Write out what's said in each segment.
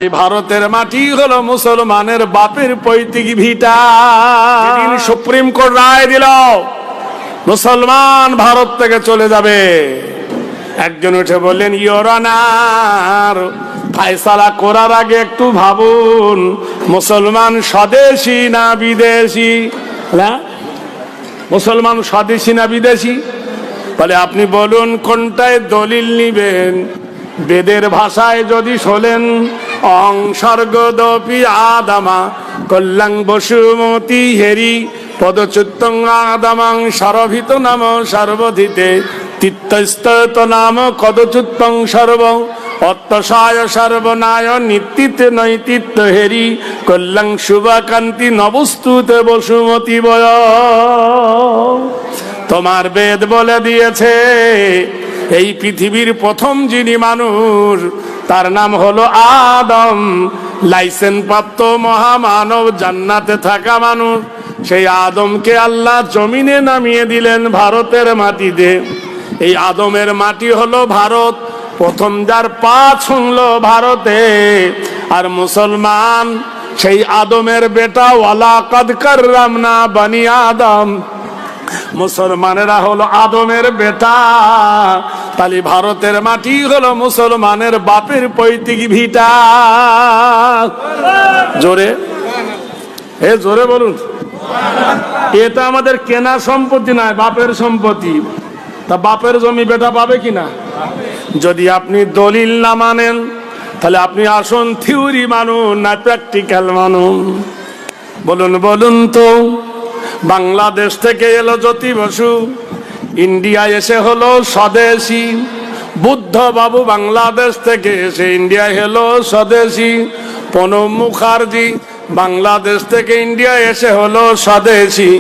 এই ভারতের মাটি হলো মুসলমানের বাপের পৈতৃক ভিটা। যেদিন সুপ্রিম কোর্ট রায় দিল মুসলমান ভারত থেকে চলে যাবে, একজন উঠে বললেন, ইওর অনার, ফায়সালা করার আগে একটু ভাবুন মুসলমান স্বদেশী না বিদেশি। মুসলমান স্বদেশী না বিদেশি? বলে আপনি বলুন কোনটায় দলিল নিবেন। বেদের ভাষায় যদি শোনেন, অং স্বর্গদপি আদামা কল্যাং বসুমতি হেরি পদচ্যুতং আদামাং সরভিত নাম সর্বধিতে তিত্তস্ত নাম কদচ্যুতং সর্ব অত্যসায় সর্বনায় নিত্যিত নৈতিত্য হেরি কল্যাং শুভাকান্তি নবস্তুতে বসুমতি বয়। তোমার বেদ বলে দিয়েছে এই পৃথিবীর প্রথম যিনি মানুষ তার নাম হলো আদম, লাইসেন্স প্রাপ্ত মহামানব, জান্নাতে থাকা মানুষ। সেই আদমকে আল্লাহ জমিনে নামিয়ে দিলেন ভারতের মাটিতে। এই আদমের মাটি হলো ভারত। প্রথম যার পা ছুঁলো ভারতে। আর মুসলমান সেই আদমের বেটা, ওয়ালা কাদ কাররামনা বানি আদম। মুসলমানেরা হলো আদমের বেটা। তাহলে ভারতের মাটি হলো মুসলমানের বাপের পৈতৃক ভিটা। জোরে জোরে বলুন। এটা আমাদের কেনা সম্পত্তি নয়, বাপের সম্পত্তি। তা বাপের জমি বেটা পাবে কিনা? যদি আপনি দলিল না মানেন তাহলে আপনি আসুন থিওরি মানুন না প্র্যাকটিক্যাল মানুন। বলুন বলুন তো, বাংলাদেশ থেকে এলো জ্যোতি বসু, ইন্ডিয়া এসে হলো স্বদেশী। বুদ্ধ বাবু বাংলাদেশ থেকে এসে ইন্ডিয়া হলো স্বদেশী। প্রণব মুখার্জি বাংলাদেশ থেকে ইন্ডিয়া এসে হলো স্বদেশী।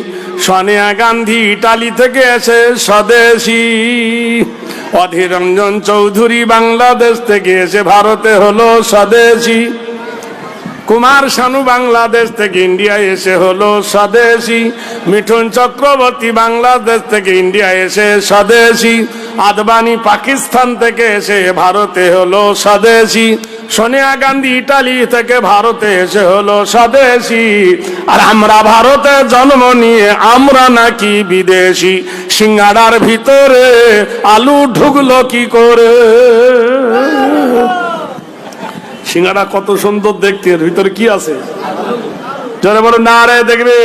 সোনিয়া গান্ধী ইটালি থেকে এসে স্বদেশী। অধীর রঞ্জন চৌধুরী বাংলাদেশ থেকে এসে ভারতে হলো স্বদেশী। কুমার শানু বাংলাদেশ থেকে ইন্ডিয়া এসে হলো স্বদেশী। মিঠুন চক্রবর্তী বাংলাদেশ থেকে ইন্ডিয়া এসে স্বদেশী। আদবানি পাকিস্তান থেকে এসে ভারতে হলো স্বদেশী। সোনিয়া গান্ধী ইটালি থেকে ভারতে এসে হলো স্বদেশী। আর আমরা ভারতে জন্ম নিয়ে আমরা নাকি বিদেশি। সিঙ্গাড়ার ভিতরে আলু ঢুকলো কি করে? সিঙ্গাড়া কত সুন্দর দেখতে, এর ভিতরে কি আছে? যারা বলো না রে দেখবে।